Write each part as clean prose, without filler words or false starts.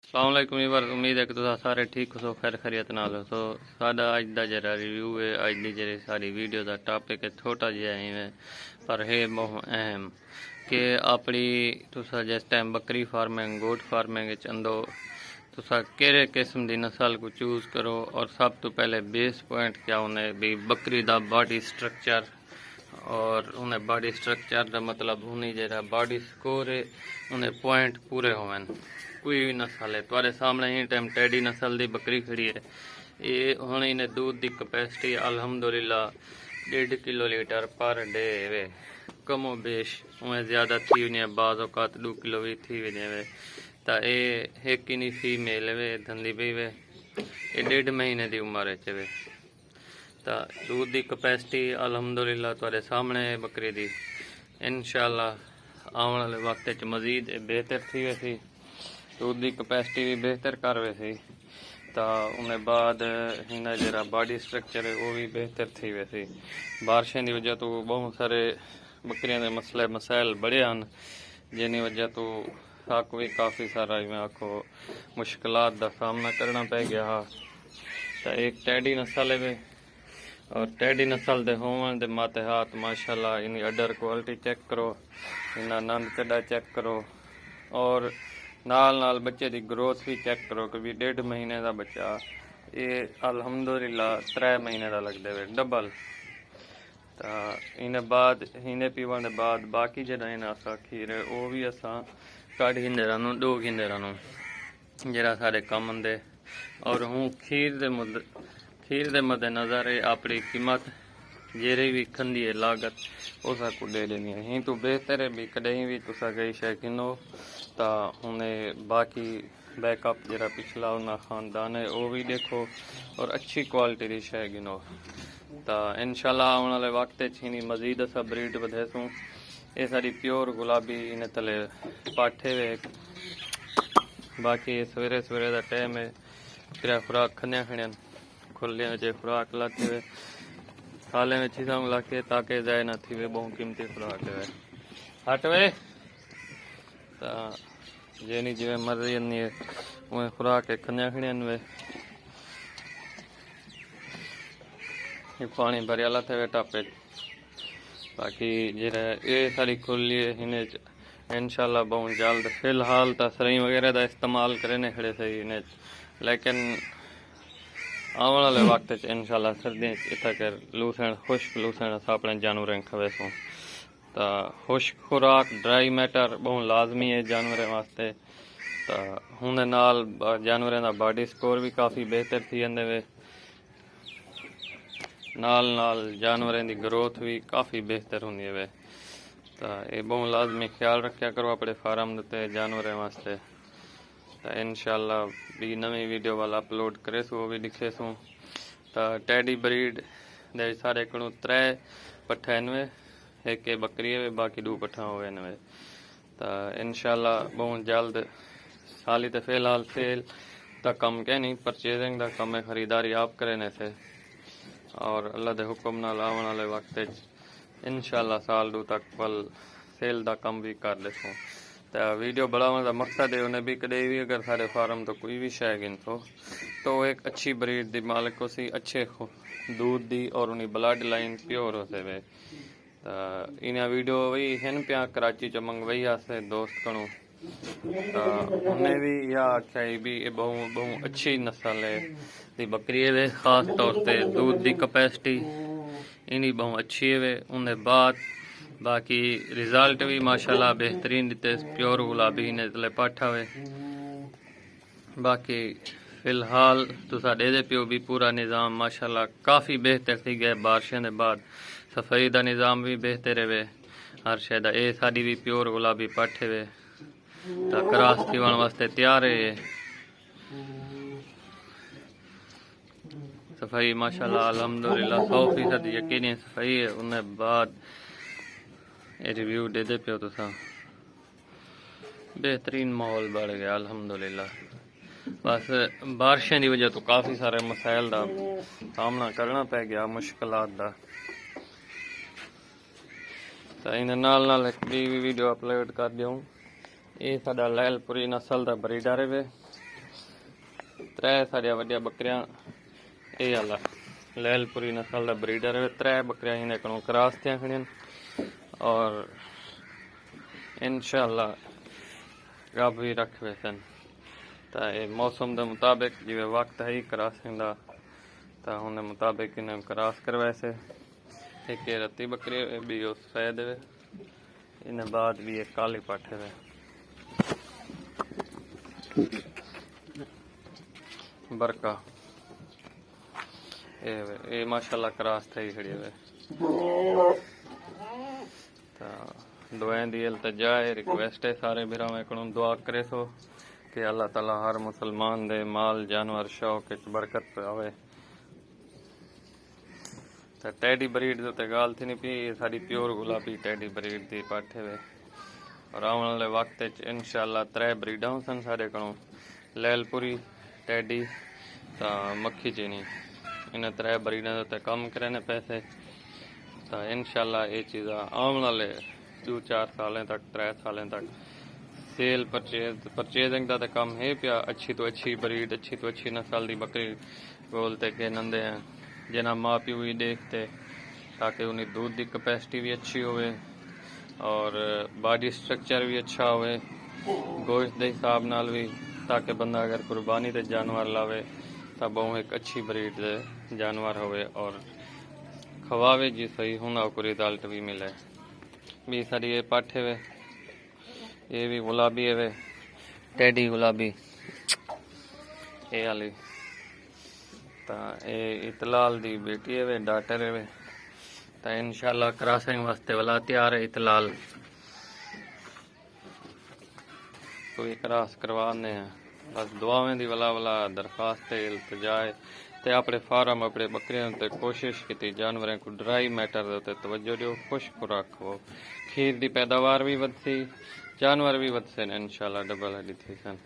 अस्सलाम वालेकुम वीवर, उम्मीद है कि तुम सारे ठीक हो, खैर खैरियत नाल हो। तो साडा अज दा जरा रिव्यू है, अज दी जेह्ड़ी सारी वीडियो दा टॉपिक है छोटा जिहा ही है पर है बहुत अहम कि अपनी तुसा जिस टाइम बकरी फार्मिंग गोट फार्मिंग चंदो तुसा केड़े किस्म की नस्ल को चूज करो। और सब तो पहले बेस पॉइंट क्या होने भी बकरी दा बॉडी स्ट्रक्चर, और उन्हें बॉडी स्ट्रक्चर का मतलब उन्हें जरा बॉडी स्कोर है उन्हें पॉइंट पूरे होवन। कोई भी नस्ल है तुम्हारे सामने ही टाइम टेडी नस्ल की बकरी खड़ी है, ये हुण इन्हें दूध की कैपेसिटी अल्हम्दुलिल्लाह 1.5 किलो लीटर पर डे वे, कमो बेश उमें ज़्यादा थी वने, बाज़ औकात 2 किलो भी थी वने। तो ये एक ही फीमेल वे धंधी पई वे, ये 1.5 महीने की उम्र च वे। तो दूध की कैपेसिटी अल्हम्दुलिल्लाह तुहाडे सामने है बकरी दी। इंशाअल्लाह आने वाले वक्त मजीद बेहतर थी वैसी, दूध की कैपेसिटी भी बेहतर कर वैसी। तो उन्हें बाद इन्हें जरा बॉडी स्ट्रक्चर है वो भी बेहतर थी वैसी। बारिशों की वजह तो बहुत सारे बकरियों के मसले मसाइल बड़े हैं, जिन वजह तो साक भी काफ़ी सारा मैं आखो मुश्किलात का सामना करना पै गया। तो एक टैडी नस्ल है और टैडी नस्ल के होवन के मातहत माशाल्लाह इनकी अडर क्वालिटी चेक करो, इन्ना नंद चढ़ा चेक करो, और नाल नाल बच्चे की ग्रोथ भी चेक करो कि भी 1.5 महीने का बच्चा ये अल्हम्दुलिल्लाह 3 महीने का लगते हुए डबल। तो इन्हें बाद इन्हें पीवन के बाद बाकी जरा इन्हें असा खीर है वो भी असा कढ़ हिंदेरा 2 हिंदेरा जरा सारे कम होंगे। और हूँ खीर दे मद्देनज़र अपनी कीमत जेरी भी खंदी है लागत उस दे देनी है। ही तो बेहतर है भी कहीं भी तुसा कई शे किनो तो उन्हें बाकी बैकअप जरा पिछला उन्ना खानदान है वो भी देखो और अच्छी क्वालिटी की शे गिनो। तो इंशाल्लाह आने वाले वक्त इन्हीं मजीद असा ब्रीड वधेसूँ। ये सारी प्योर गुलाबी इन्हें तले पाठे वे। बाकी सवेरे सवेरे का टाइम है, फिर खुराक खनिया खड़ियन खुलिया जे खुराक लाते हुए थाले में चीज़ा लाके ताकि जाए ना थी वे, बहुत कीमती खुराक है हट वे। तो जेनी जिवे मर्जी है उन्हें खुराक खनिया खड़ियन वे। पानी भरियाला थे वे टापे। बाकी जरा ये सारी खुली है इन्हें इंशाल्लाह बहुत जल्द। फिलहाल तो सरी वगैरह का इस्तेमाल करने खड़े सही इन्हें, लेकिन आने वाले वक्त इंशाल्लाह सर्दियों इतना कर लूसण खुश्क लूसण अस अपने जानवरें खवेसूँ। तो खुश्क खुराक ड्राई मैटर बहुत लाजमी है जानवरों वास्ते। तो हुंदे नाल जानवरों का बॉडी स्कोर भी काफ़ी बेहतर थी जाते वे, नाल नाल जानवरों की ग्रोथ भी काफ़ी बेहतर होंगी है वे। तो ये बहुत लाजमी ख्याल रखा करो अपने फार्म के जानवरों वास्ते। तो इंशाल्लाह भी नवी वीडियो वाला अपलोड करे सो वो भी दिखे सूँ। तो टैडी ब्रीड दे सारे को 3 पट्ठा इनवे, एक बकरी है बाकी 2 पट्ठा हो इनवे। तो इंशाल्लाह बहुत जल्द साली तो फिलहाल सेल का कम के नहीं, परचेजिंग का कम है, खरीदारी आप करें से। और अल्लाह के हुक्म नाल आने वाले वक्त इंशाल्लाह साल 2 तक पल सेल का कम भी कर देसूँ। तो वीडियो बढ़ाने का मकसद है उन्हें भी कदे भी अगर सारे फार्म तो कोई भी शै गिन तो एक अच्छी ब्रीड की मालिक हो सी, अच्छे दूध दी और उन्हें ब्लड लाइन प्योर हो से वे। तो इन्हें वीडियो वही हैं पिया कराची च मंगवाई आसे दोस्त कणों। तो उन्हें भी यह आख्या भी ये बहुत बहुत अच्छी नस्ल है दी बकरी है वे, खास तौर पर दूध की कैपेसिटी इन्हीं बहुत अच्छी है वे। उन्हें बाद बाकी रिजल्ट भी माशाल्लाह बेहतरीन दिते, प्योर गुलाबी ने तले पाठा वे। बाकी फिलहाल तुसा दे पियो भी पूरा निज़ाम माशाल्लाह काफ़ी बेहतर थी गया बारिशों के बाद, सफाई का निज़ाम भी बेहतर है हर शे दा। ये साड़ी भी प्योर गुलाबी पाठे वे तो क्रॉस थीवन वास्ते तैयार है। सफाई माशाल्लाह अल्हम्दुलिल्लाह 100% यकीनी सफाई है। उन्हें बाद रिव्यू दे दे पियो तुसा, बेहतरीन माहौल बढ़ गया अल्हम्दुलिल्लाह। बस बारिशों की वजह तो काफ़ी सारे मसाइल का सामना करना पै गया, मुश्किलात का। तो इन्हें नाल नाल एक भी वीडियो अपलोड कर दूँ। ये साडा लैलपुरी नस्ल का ब्रीडर है। त्रै सारिया वड्डिया बकरियां ये आला लैलपुरी नस्ल का ब्रीडर है। त्रै बकरियां इन्हें को क्रॉस थियां खड़ियां और इंशाअल्लाह रब भी रखवे सन। तो ये मौसम के मुताबिक जिवे वक्त है ही क्रॉसिंग का तो उन्हें मुताबिक इन्हें क्रॉस करवाए से। एक रत्ती बकरी भी उस सैद वे इन्हें बाद भी एक काली पाठे वे बरका ये माशाल्लाह क्रॉस थी खड़ी वे। तो दुआएं दी इल्तिजा है रिक्वेस्ट है सारे भरावां को दुआ करे सो कि अल्लाह ताला हर मुसलमान दे माल जानवर शौक बरकत आवे। तो टैडी ब्रीड ते गाल थी नहीं पी साड़ी प्योर गुलाबी टैडी ब्रीड दी पाठे वे और आने वाले वक्त इंशाअल्लाह त्रै ब्रीडां सन सारे को लैलपुरी टैडी तो मक्खी चीनी इन त्रै ब्रीडां ते कम करने पैसे। तो इंशाअल्लाह ये चीज़ा आने वाले 2-4 सालें तक 3 सालें तक सेल परचेजिंग का तो कम है पिया। अच्छी तो अच्छी ब्रीड अच्छी तो अच्छी नस्ल की बकरी बोलते के नंदे हैं जिन्हें माँ प्यो भी देखते ताकि उन्हें दूध की कैपेसिटी भी अच्छी होवे और बॉडी स्ट्रक्चर भी अच्छा होवे गोश्त के हिसाब नाल भी ताकि बंदा अगर कुर्बानी ते जानवर लावे तो बहु एक अच्छी ब्रीड दे जानवर होवे और खवावे जी सही होना को रिजल्ट भी मिले। भी सारी ये पाठे वे ये भी गुलाबी है वे टैडी गुलाबी ये वाली। तो ये इतलाल दी बेटी है वे डॉटर है वे। तो इंशाअल्लाह क्रॉसिंग वास्ते वाला तैयार है इतलाल कोई क्रॉस करवाने हैं बस दुआवें दी वाला वाला दरखास्त इल्तिजा है। ते अपने फार्म अपने बकरियों ते कोशिश की जानवरों को ड्राई मैटर दे तवज्जो दो खुश्क खुराक खो खीर की पैदावार भी वधसी जानवर भी वधसे इंशाअल्लाह डबल हड्डी थी सन।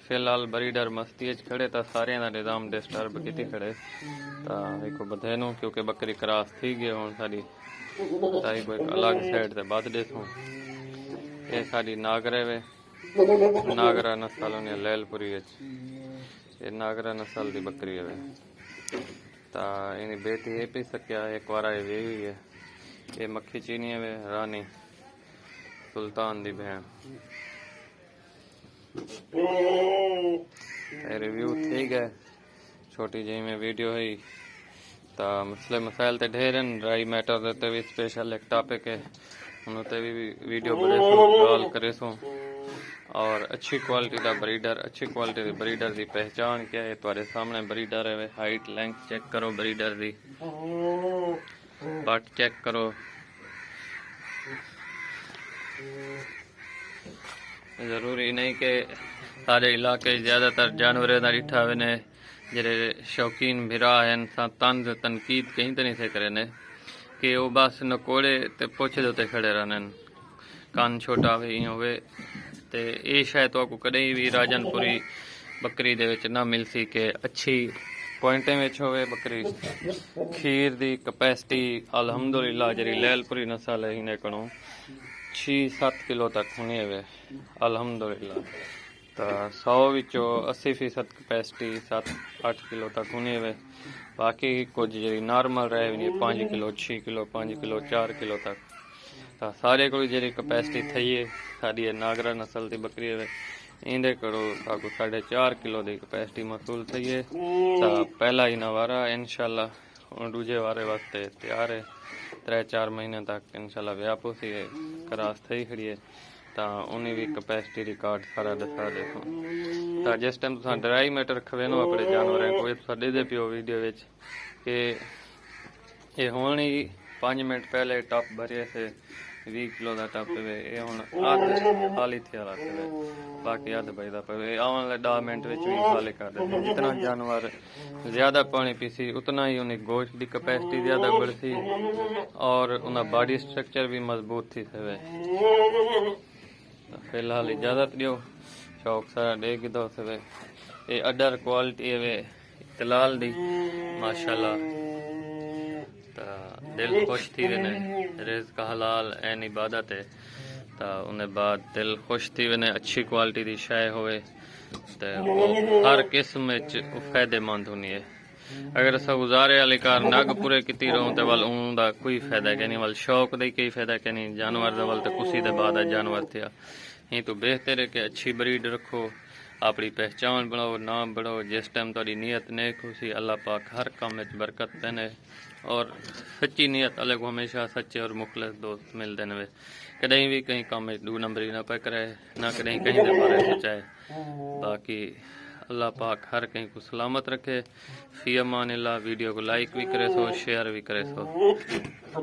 फिलहाल ब्रीडर मस्ती खड़े तो सारे का निज़ाम डिस्टर्ब की खड़े तो एक बधे नू क्योंकि बकरी क्रॉस थी गई हूँ साड़ी ताई को एक अलग साइड से बध देसूँ। ये साड़ी नागरे वे नागरा नस्ल होनी लैलपुरी ये नागरा नस्ल की बकरी है। तो इन बेटी ये पी सकिया एक बार ये वे हुई है ये मक्खी चीनी है वे रानी सुल्तान दी बहन। रिव्यू थी गए छोटी जी में वीडियो है तो मसले मसाइल तो ढेर ड्राई मैटर देते भी स्पेशल एक टॉपिक है उन्होंने भी वीडियो बड़े गाल करे सो और अच्छी क्वालिटी का ब्रीडर अच्छी क्वालिटी की ब्रीडर की पहचान क्या है तुम्हारे सामने ब्रीडर है हाइट लेंथ चेक करो ब्रीडर की बट चेक करो जरूरी नहीं कि सारे इलाके ज्यादातर जानवरों का डिठा वे ने जेरे शौकीन भिरा हैं तंज तनकीद कहीं तो नहीं थे करे ने कि वो बस नकोड़े ते पुछ दे खड़े रहने कान छोटा भी होवे ते ये शायद तो कदई भी राजनपुरी बकरी दे विच ना मिल सी के अच्छी पॉइंटें विच होवे बकरी खीर दी कैपेसिटी अल्हम्दुलिल्लाह जरी लैलपुरी नस्ल है इन्हें को 6-7 किलो तक होनी है अल्हम्दुलिल्लाह। तो 100 विचों 80% कैपेसिटी 7-8 किलो तक होनी है। बाकी कुछ जी नॉर्मल रहे भी 5 किलो 6 किलो 5 किलो 4 किलो तक तो सारे को जी कैपेसिटी थी है साड़ी नागरा नस्ल की बकरी है इंदे करो 4.5 किलो की कैपेसिटी मसूल थी है। तो पहला ही नवारा इंशाअल्लाह दूजे वारे वास्ते तैयार है 3-4 महीने तक इंशाअल्लाह व्यापो सी क्रॉस थी खड़ी है तो उन्हें भी कैपेसिटी रिकॉर्ड सारा दसा देखो। तो जिस टाइम तुम ड्राई मैटर खवेनो अपने जानवरों को दे दे पियो वीडियो विच कि ये हुण ही 5 मिनट पहले टप भरे से 20 किलो का टप वे ये हुण अध खाली थे वाला थे बाकी अध बचता पे आने वाले 10 मिनट भी खाली कर देते। जितना जानवर ज्यादा पानी पीसी उतना ही उन्हें गोश्त की कैपेसिटी ज्यादा बढ़ती और उन्हें बॉडी स्ट्रक्चर भी मजबूत थी सवे। फिलहाल इजाजत दियो शौक सारा देख दो सवे ये अदर क्वालिटी है इतलाल दी माशाल्लाह। तो दिल खुश थी वने रिज़्क हलाल ऐन इबादत है तो उन्हें बाद दिल खुश थी वने अच्छी क्वालिटी की शय होवे ते हर किस्म फायदेमंद होनी है। अगर अस गुजारे वाले कार नग पूरे की रहो तो वल उनका कोई फायदा क्या नहीं, वल शौक का कोई फायदा क्या नहीं। जानवर का वल तो कुछ दे बाद जानवर थे ये तो बेहतर है कि अच्छी ब्रीड रखो, अपनी पहचान बनाओ, नाम बढ़ाओ। जिस टाइम थोड़ी नीयत नेक होसी अल्लाह पाक हर काम में बरकत देने, और सच्ची नीयत अलग हमेशा सच्चे और मुखलिस दोस्त मिलते हैं। कहीं भी कहीं काम में 2 नंबरी ना पे करे, ना कहीं कहीं के बारे सोचाए। बाकी अल्लाह पाक हर कहीं को सलामत रखे। फी अमान अल्लाह। वीडियो को लाइक भी करे सो, शेयर भी करे सो।